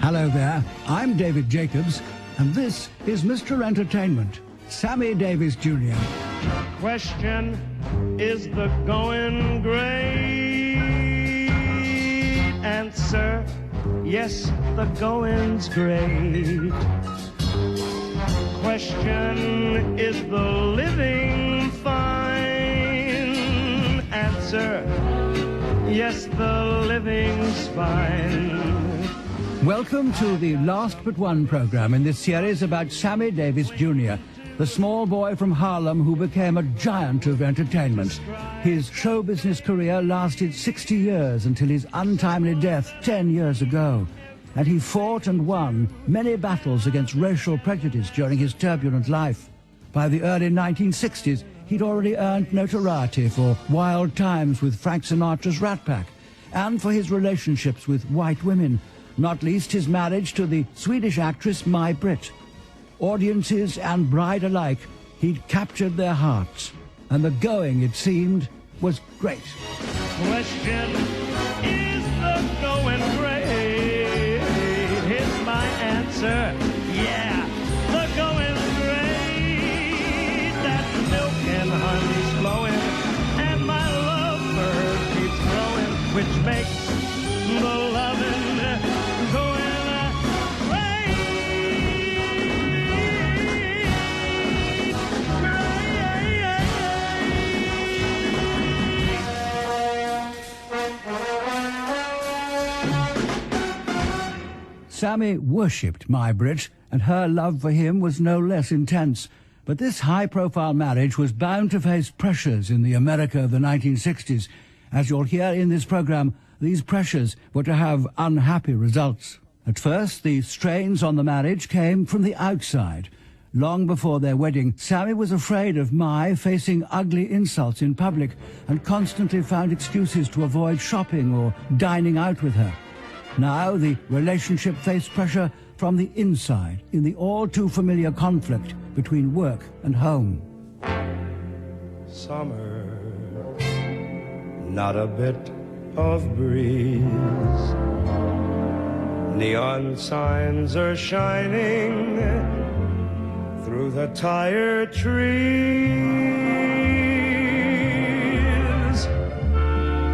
Hello there, I'm David Jacobs, and this is Mr. Entertainment, Sammy Davis Jr. Question, is the going great? Answer, yes, the going's great. Question, is the living fine? Answer, yes, the living's fine. Welcome to the Last But One program in this series about Sammy Davis Jr., the small boy from Harlem who became a giant of entertainment. His show business career lasted 60 years until his untimely death 10 years ago. And he fought and won many battles against racial prejudice during his turbulent life. By the early 1960s, he'd already earned notoriety for Wild Times with Frank Sinatra's Rat Pack and for his relationships with white women, not least his marriage to the Swedish actress Maj Britt. Audiences and bride alike, he'd captured their hearts, and the going, it seemed, was great. Question, is the going great? Here's my answer, yeah, the going's great. That milk and honey's flowing, and my love bird keeps growing, which makes the loving going great. Sammy worshipped Maj Britt, and her love for him was no less intense. But this high-profile marriage was bound to face pressures in the America of the 1960s. As you'll hear in this program, these pressures were to have unhappy results. At first, the strains on the marriage came from the outside. Long before their wedding, Sammy was afraid of Maj facing ugly insults in public and constantly found excuses to avoid shopping or dining out with her. Now the relationship faced pressure from the inside in the all-too-familiar conflict between work and home. Summer, not a bit of breeze. Neon signs are shining through the tired trees.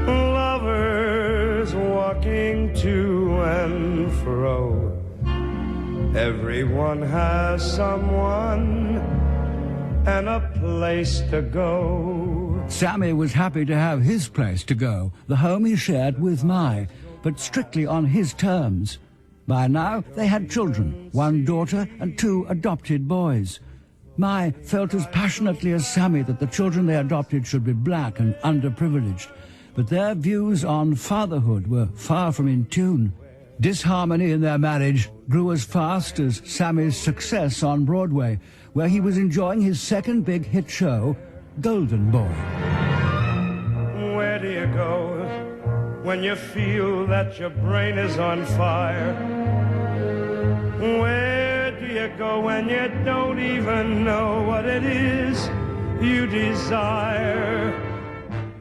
Lovers walking to and fro. Everyone has someone and a place to go. Sammy was happy to have his place to go, the home he shared with Maj, but strictly on his terms. By now, they had children, one daughter and two adopted boys. Maj felt as passionately as Sammy that the children they adopted should be black and underprivileged, but their views on fatherhood were far from in tune. Disharmony in their marriage grew as fast as Sammy's success on Broadway, where he was enjoying his second big hit show, Golden Boy. Where do you go when you feel that your brain is on fire? Where do you go when you don't even know what it is you desire?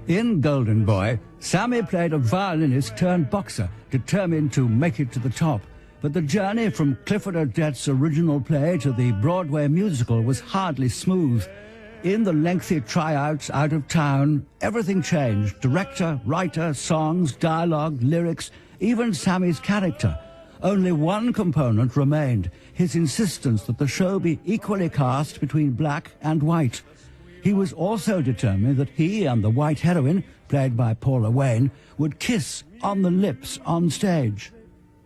In Golden Boy, Sammy played a violinist turned boxer, determined to make it to the top. But the journey from Clifford Odets' original play to the Broadway musical was hardly smooth. In the lengthy tryouts out of town, everything changed. Director, writer, songs, dialogue, lyrics, even Sammy's character. Only one component remained, his insistence that the show be equally cast between black and white. He was also determined that he and the white heroine, played by Paula Wayne, would kiss on the lips on stage.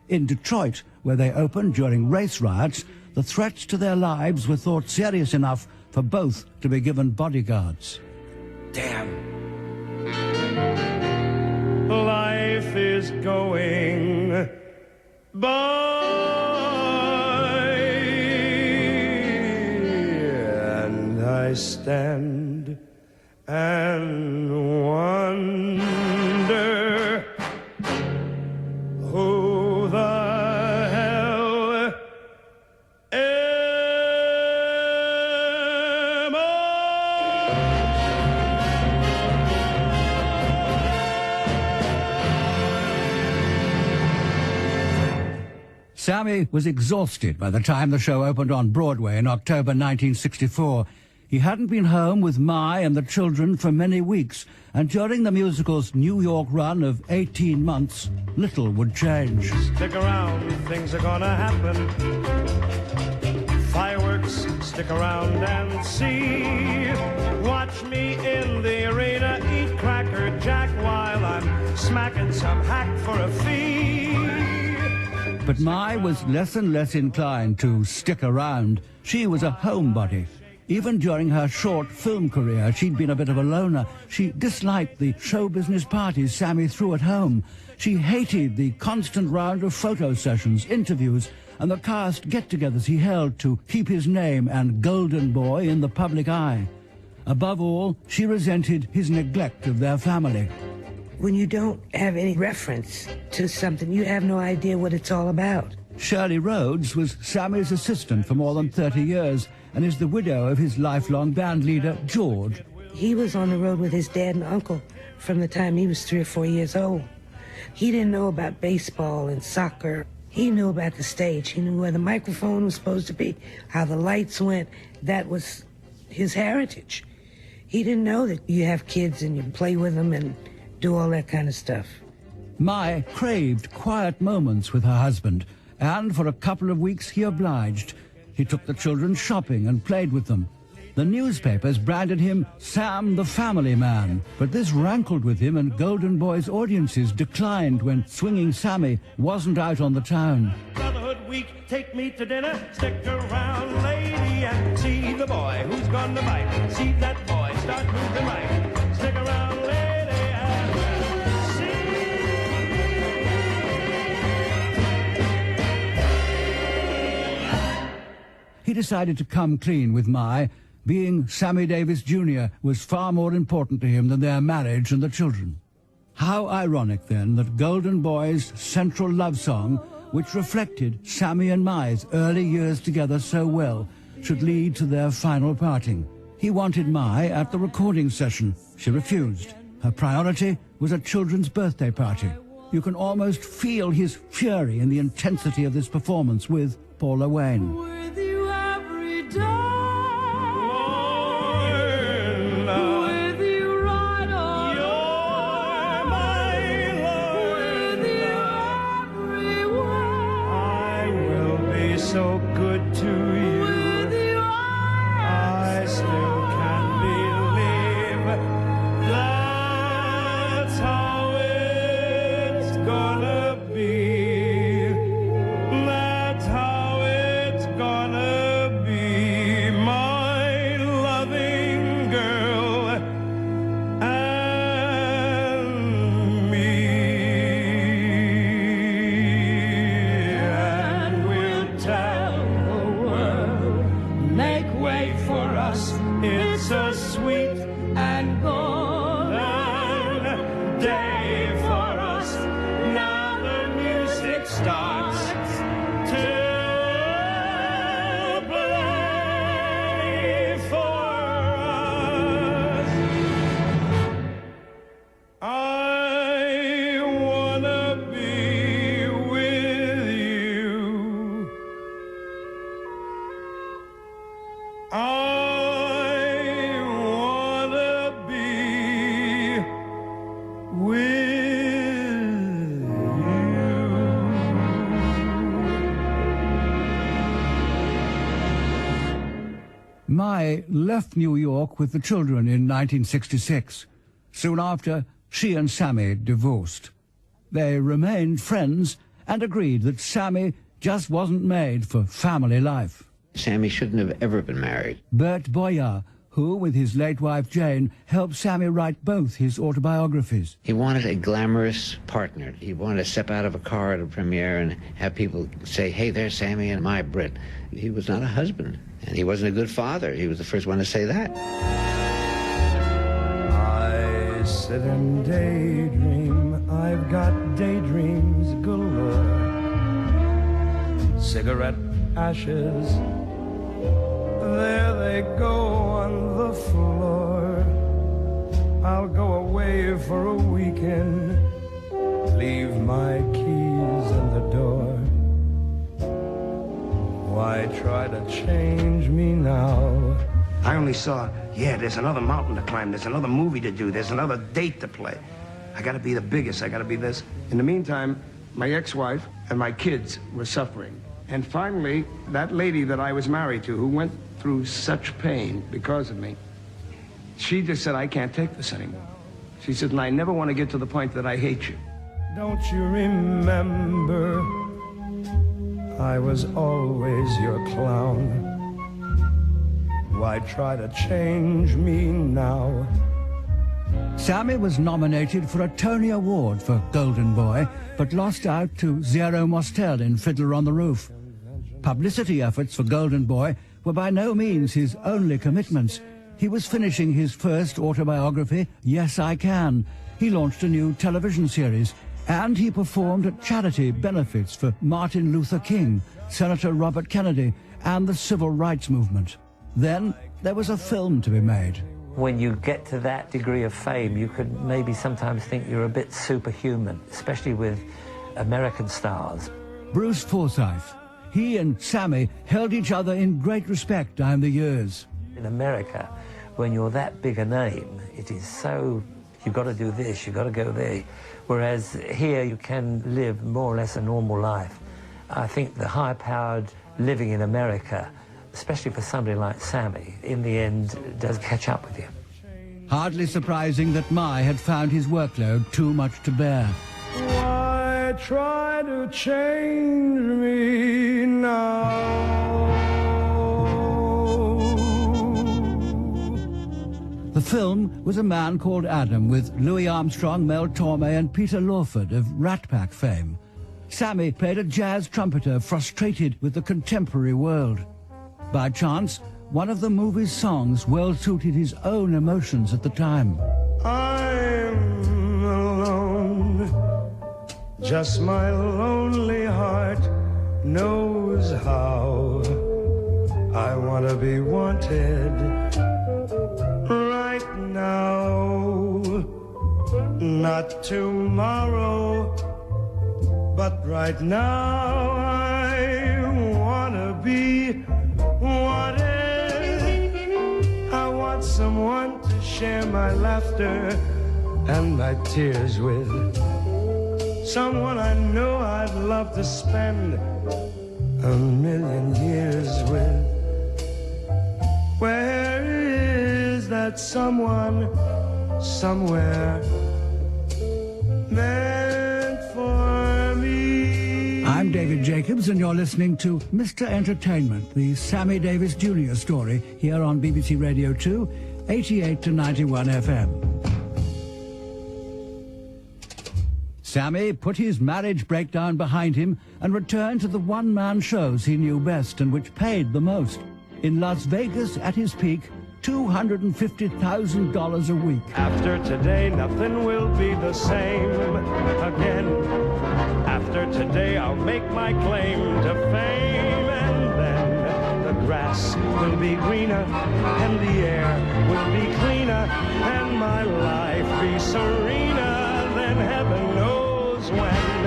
In Detroit, where they opened during race riots, the threats to their lives were thought serious enough for both to be given bodyguards. Damn. Life is going by, and I stand and wonder who the hell am I? Sammy was exhausted by the time the show opened on Broadway in October 1964. He hadn't been home with Mai and the children for many weeks, and during the musical's New York run of 18 months, little would change. Stick around, things are gonna happen. Fireworks, stick around and see. Watch me in the arena, eat Cracker Jack while I'm smacking some hack for a fee. But Mai was less and less inclined to stick around. She was a homebody. Even during her short film career, she'd been a bit of a loner. She disliked the show business parties Sammy threw at home. She hated the constant round of photo sessions, interviews, and the cast get-togethers he held to keep his name and Golden Boy in the public eye. Above all, she resented his neglect of their family. When you don't have any reference to something, you have no idea what it's all about. Shirley Rhodes was Sammy's assistant for more than 30 years and is the widow of his lifelong band leader, George. He was on the road with his dad and uncle from the time he was 3 or 4 years old. He didn't know about baseball and soccer. He knew about the stage. He knew where the microphone was supposed to be, how the lights went. That was his heritage. He didn't know that you have kids and you play with them and do all that kind of stuff. Mai craved quiet moments with her husband, and for a couple of weeks he obliged. He took the children shopping and played with them. The newspapers branded him Sam the Family Man, but this rankled with him, and Golden Boy's audiences declined when Swinging Sammy wasn't out on the town. Brotherhood Week, take me to dinner. Stick around, lady, and see the boy who's gonna bite. See that boy start moving right. Stick around, lady, and He decided to come clean with Mai. Being Sammy Davis Jr. was far more important to him than their marriage and the children. How ironic, then, that Golden Boy's central love song, which reflected Sammy and Mai's early years together so well, should lead to their final parting. He wanted Mai at the recording session. She refused. Her priority was a children's birthday party. You can almost feel his fury in the intensity of this performance with Paula Wayne. With you every day. so good to you. With you I still can't believe that's how it's gonna be. That's how it's gonna be, my loving girl and me. And we'll tell the world, make way for us. It's a sweet and golden day for us. Now the music starts to play for us. I wanna be with you. I wanna be with you. Mai left New York with the children in 1966. Soon after, she and Sammy divorced. They remained friends and agreed that Sammy just wasn't made for family life. Sammy shouldn't have ever been married. Bert Boyer, who, with his late wife Jane, helped Sammy write both his autobiographies. He wanted a glamorous partner. He wanted to step out of a car at a premiere and have people say, hey, there's Sammy and my Brit. He was not a husband, and he wasn't a good father. He was the first one to say that. I sit and daydream, I've got daydreams galore. Cigarette ashes, there they go on the floor. I'll go away for a weekend, leave my keys in the door. Why try to change me now? I only saw, yeah, there's another mountain to climb, there's another movie to do, there's another date to play. I gotta be the biggest, I gotta be this. In the meantime, my ex-wife and my kids were suffering. And finally, that lady that I was married to, who went through such pain because of me, she just said, I can't take this anymore. She said, and I never want to get to the point that I hate you. Don't you remember? I was always your clown. Why try to change me now? Sammy was nominated for a Tony Award for Golden Boy, but lost out to Zero Mostel in Fiddler on the Roof. Publicity efforts for Golden Boy were by no means his only commitments. He was finishing his first autobiography, Yes, I Can. He launched a new television series, and he performed at charity benefits for Martin Luther King, Senator Robert Kennedy, and the Civil Rights Movement. Then there was a film to be made. When you get to that degree of fame, you could maybe sometimes think you're a bit superhuman, especially with American stars. Bruce Forsyth. He and Sammy held each other in great respect down the years. In America, when you're that big a name, it is so, you've got to do this, you've got to go there. Whereas here you can live more or less a normal life. I think the high-powered living in America, especially for somebody like Sammy, in the end does catch up with you. Hardly surprising that Mai had found his workload too much to bear. Why try to change me now? The film was A Man Called Adam with Louis Armstrong, Mel Torme and Peter Lawford of Rat Pack fame. Sammy played a jazz trumpeter frustrated with the contemporary world. By chance, one of the movie's songs well suited his own emotions at the time. I'm alone, just my lonely heart knows how. I want to be wanted right now, not tomorrow, but right now. I want to be wanted. I want someone to share my laughter and my tears with. Someone I know I'd love to spend a million years with. Where is that someone, somewhere meant for me? I'm David Jacobs, and you're listening to Mr. Entertainment, the Sammy Davis Jr. story, here on BBC Radio 2, 88 to 91 FM. Sammy put his marriage breakdown behind him and returned to the one-man shows he knew best and which paid the most. In Las Vegas, at his peak, $250,000 a week. After today, nothing will be the same again. After today, I'll make my claim to fame, and then the grass will be greener, and the air will be cleaner, and my life be serener than heaven knows when,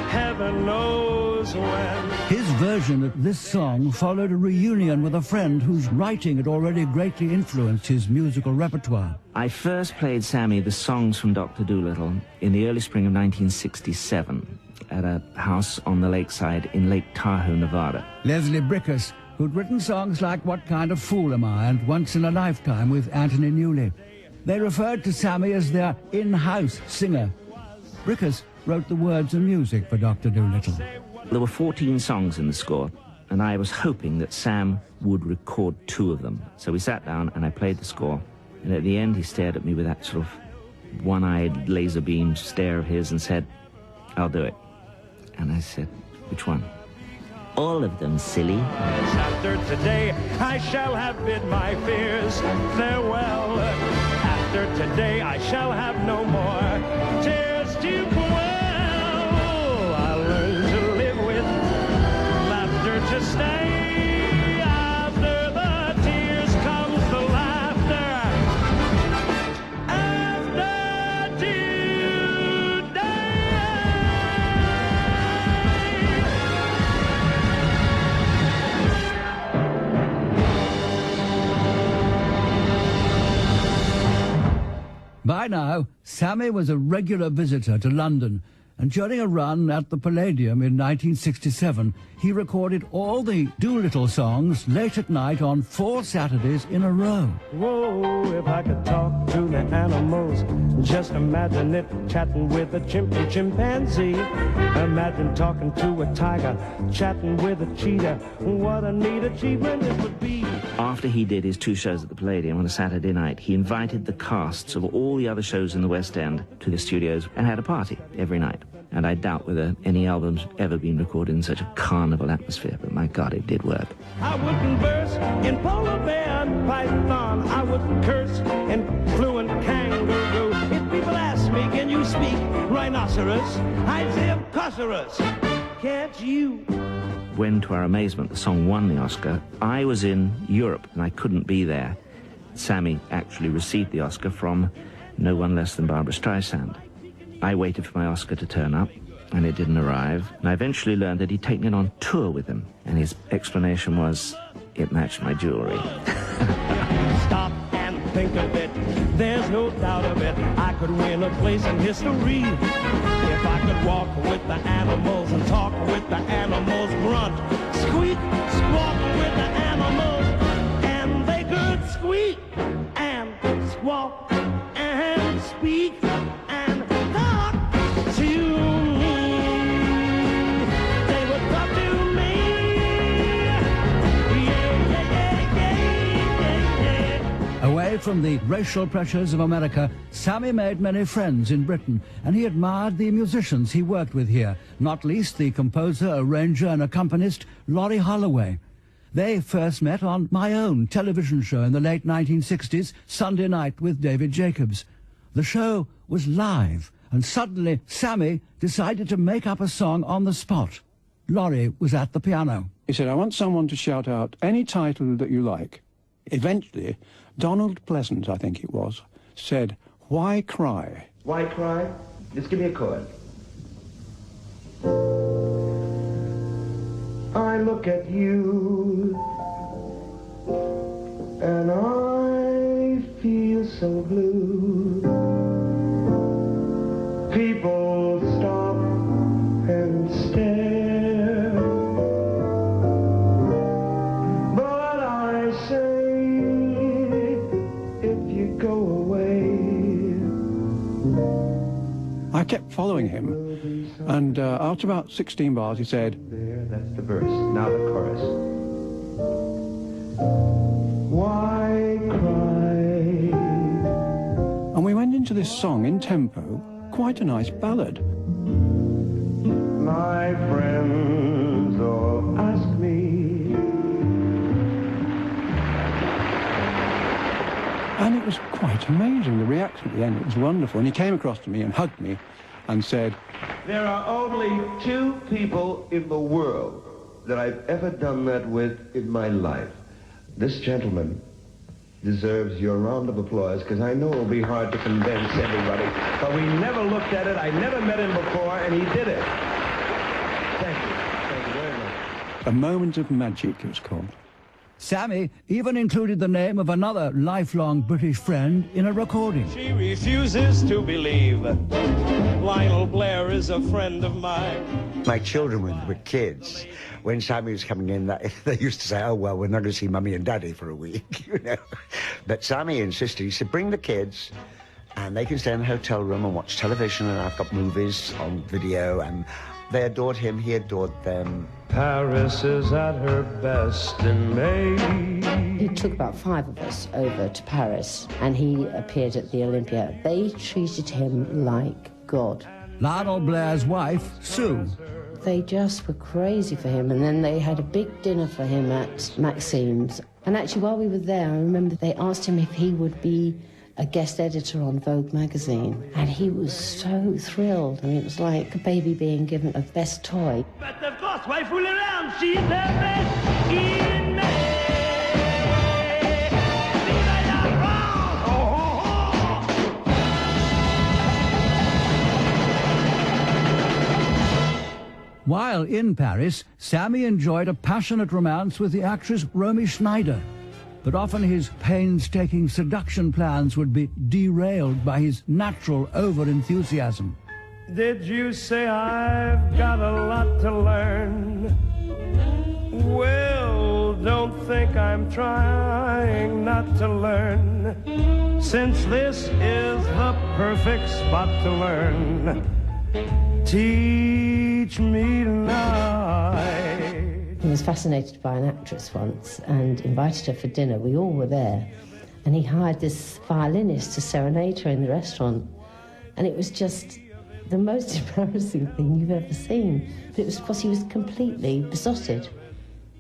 heaven knows when. His version of this song followed a reunion with a friend whose writing had already greatly influenced his musical repertoire. I first played Sammy the songs from Dr. Dolittle in the early spring of 1967 at a house on the lakeside in Lake Tahoe, Nevada. Leslie Brickus, who'd written songs like What Kind of Fool Am I and Once in a Lifetime with Anthony Newley. They referred to Sammy as their in-house singer. Brickus wrote the words and music for Dr. Dolittle. There were 14 songs in the score, and I was hoping that Sam would record 2 of them. So we sat down and I played the score, and at the end he stared at me with that sort of one-eyed laser beam stare of his and said, "I'll do it." And I said, "Which one?" "All of them, silly." After today, I shall have bid my fears farewell. After today, I shall have no more tears to quell. I'll learn to live with laughter to stay. After the tears comes the laughter. After today. By now, Sammy was a regular visitor to London, and during a run at the Palladium in 1967, he recorded all the Doolittle songs late at night on 4 Saturdays in a row. Whoa, if I could talk to the animals, just imagine it, chatting with a chimpanzee. Imagine talking to a tiger, chatting with a cheetah. What a neat achievement it would be. After he did his 2 shows at the Palladium on a Saturday night, he invited the casts of all the other shows in the West End to the studios and had a party every night. And I doubt whether any album's ever been recorded in such a carnival atmosphere, but my God, it did work. I wouldn't verse in polar bear and python. I wouldn't curse in fluent kangaroo. If people ask me, can you speak rhinoceros? I'd say, of course. Can't you? When, to our amazement, the song won the Oscar, I was in Europe and I couldn't be there. Sammy actually received the Oscar from no one less than Barbra Streisand. I waited for my Oscar to turn up, and it didn't arrive. And I eventually learned that he'd taken it on tour with him, and his explanation was, it matched my jewelry. Stop and think of it, there's no doubt of it. I could win a place in history if I could walk with the animals and talk with the animals, grunt, squeak, squawk with the animals, and they could squeak and squawk and speak and talk to me. They would talk to me. Yeah. Away from the racial pressures of America, Sammy made many friends in Britain, and he admired the musicians he worked with here, not least the composer, arranger and accompanist Laurie Holloway. They first met on my own television show in the late 1960s, Sunday Night with David Jacobs. The show was live, and suddenly Sammy decided to make up a song on the spot. Laurie was at the piano. He said, I want someone to shout out any title that you like. Eventually, Donald Pleasant, I think it was, said, Why Cry? Why cry? Just give me a chord. I look at you and I feel so blue. People stop and stare, but I say, if you go away. I kept following him, and after about 16 bars, he said, There, that's the verse. Now the chorus. Why cry? and we went into this song in tempo, quite a nice ballad. My friends all ask me. And it was quite amazing, the reaction at the end. It was wonderful. And he came across to me and hugged me and said, There are only 2 people in the world that I've ever done that with in my life. This gentleman deserves your round of applause, because I know it'll be hard to convince everybody, but we never looked at it. I never met him before, and he did it. Thank you. Thank you very much. A Moment of Magic, it was called. Sammy even included the name of another lifelong British friend in a recording. She refuses to believe Lionel Blair is a friend of mine. My children were kids. When Sammy was coming in, they used to say, oh, well, we're not going to see Mummy and Daddy for a week, you know. But Sammy insisted, he said, bring the kids, and they can stay in the hotel room and watch television, and I've got movies on video, and they adored him, he adored them. Paris is at her best in May. He took about 5 of us over to Paris, and he appeared at the Olympia. They treated him like God. Lionel Blair's wife, Sue. They just were crazy for him, and then they had a big dinner for him at Maxime's. And actually, while we were there, I remember they asked him if he would be a guest editor on Vogue magazine, and he was so thrilled. I mean, it was like a baby being given a best toy. But of course, why fool around? She's the best in May. While in Paris, Sammy enjoyed a passionate romance with the actress Romy Schneider. but often his painstaking seduction plans would be derailed by his natural over-enthusiasm. Did you say I've got a lot to learn? Well, don't think I'm trying not to learn, since this is the perfect spot to learn. Teach me tonight. He was fascinated by an actress once and invited her for dinner. We all were there. And he hired this violinist to serenade her in the restaurant. And it was just the most embarrassing thing you've ever seen. But it was because he was completely besotted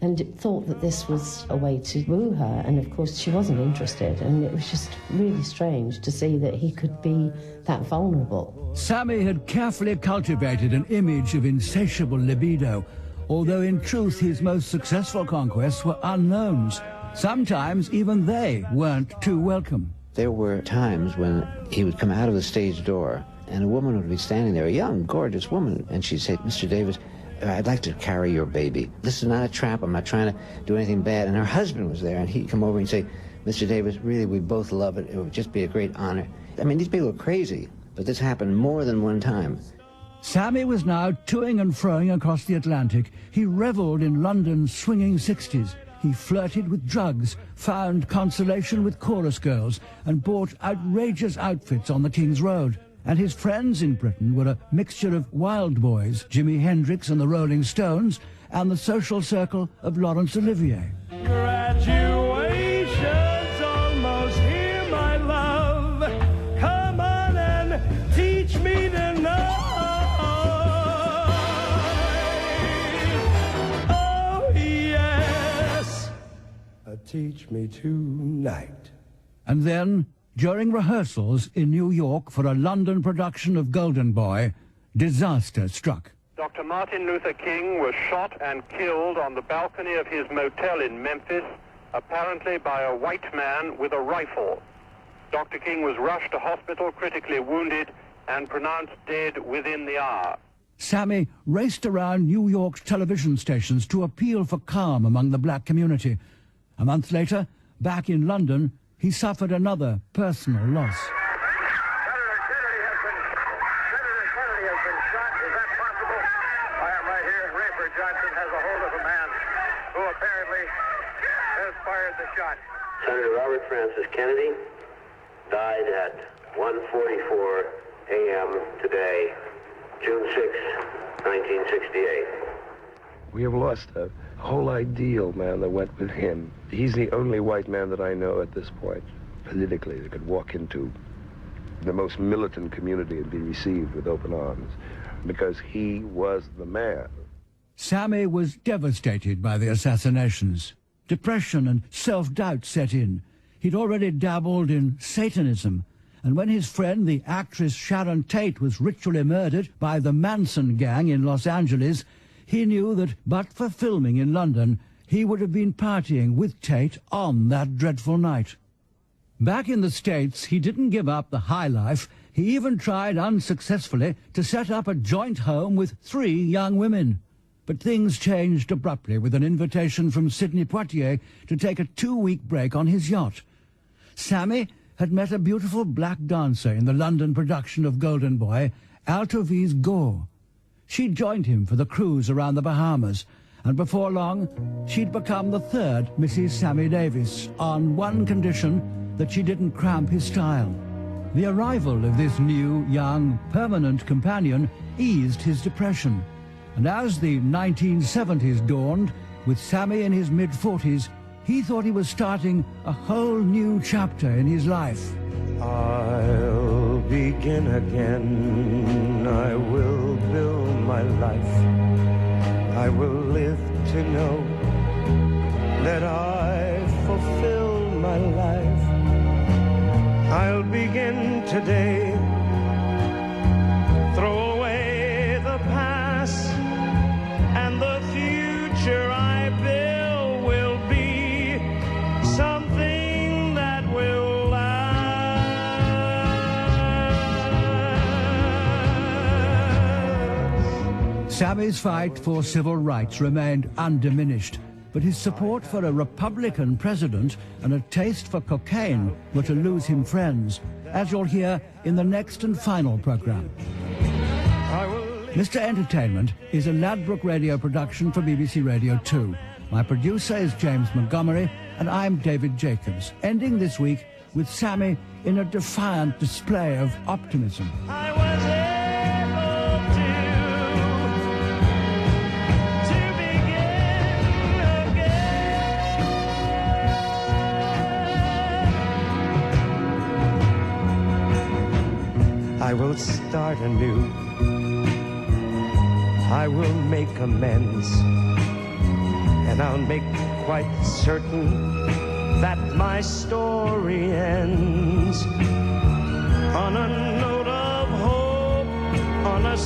and thought that this was a way to woo her. And of course she wasn't interested. And it was just really strange to see that he could be that vulnerable. Sammy had carefully cultivated an image of insatiable libido, although in truth his most successful conquests were unknowns. Sometimes even they weren't too welcome. There were times when he would come out of the stage door and a woman would be standing there, a young, gorgeous woman, and she'd say, "Mr. Davis, I'd like to carry your baby. This is not a trap. I'm not trying to do anything bad." And her husband was there, and he'd come over and say, "Mr. Davis, really, we both love it. It would just be a great honor." I mean, these people are crazy, but this happened more than one time. Sammy was now toing and froing across the Atlantic. He revelled in London's swinging 60s. He flirted with drugs, found consolation with chorus girls, and bought outrageous outfits on the King's Road. And his friends in Britain were a mixture of wild boys, Jimi Hendrix and the Rolling Stones, and the social circle of Laurence Olivier. Graduation's almost here, my love. Come on and teach me tonight. Oh, yes. Teach me tonight. And then, during rehearsals in New York for a London production of Golden Boy, disaster struck. Dr. Martin Luther King was shot and killed on the balcony of his motel in Memphis, apparently by a white man with a rifle. Dr. King was rushed to hospital, critically wounded, and pronounced dead within the hour. Sammy raced around New York's television stations to appeal for calm among the black community. A month later, back in London, he suffered another personal loss. Senator Kennedy has been shot. Is that possible? I am right here. Rayford Johnson has a hold of a man who apparently has fired the shot. Senator Robert Francis Kennedy died at 1:44 a.m. today, June 6, 1968. We have lost a whole ideal, man, that went with him. He's the only white man that I know at this point, politically, that could walk into the most militant community and be received with open arms, because he was the man. Sammy was devastated by the assassinations. Depression and self-doubt set in. He'd already dabbled in Satanism, and when his friend, the actress Sharon Tate, was ritually murdered by the Manson gang in Los Angeles, he knew that, but for filming in London, he would have been partying with Tate on that dreadful night. Back in the States, he didn't give up the high life. He even tried unsuccessfully to set up a joint home with 3 young women. But things changed abruptly with an invitation from Sidney Poitier to take a 2-week break on his yacht. Sammy had met a beautiful black dancer in the London production of Golden Boy, Altovise Gore. She'd joined him for the cruise around the Bahamas, and before long, she'd become the 3rd Mrs. Sammy Davis, on one condition, that she didn't cramp his style. The arrival of this new, young, permanent companion eased his depression, and as the 1970s dawned, with Sammy in his mid-40s, he thought he was starting a whole new chapter in his life. I'll begin again. I will build my life. I will live to know that I fulfill my life. I'll begin today. Throw away the past, and the future I build will be something that will last. Sammy's fight for civil rights remained undiminished, but his support for a Republican president and a taste for cocaine were to lose him friends, as you'll hear in the next and final programme. Mr. Entertainment is a Ladbroke Radio production for BBC Radio 2. My producer is James Montgomery, and I'm David Jacobs, ending this week with Sammy in a defiant display of optimism. I was able to begin again. I will start anew. I will make amends, and I'll make quite certain that my story ends on a note of hope, on a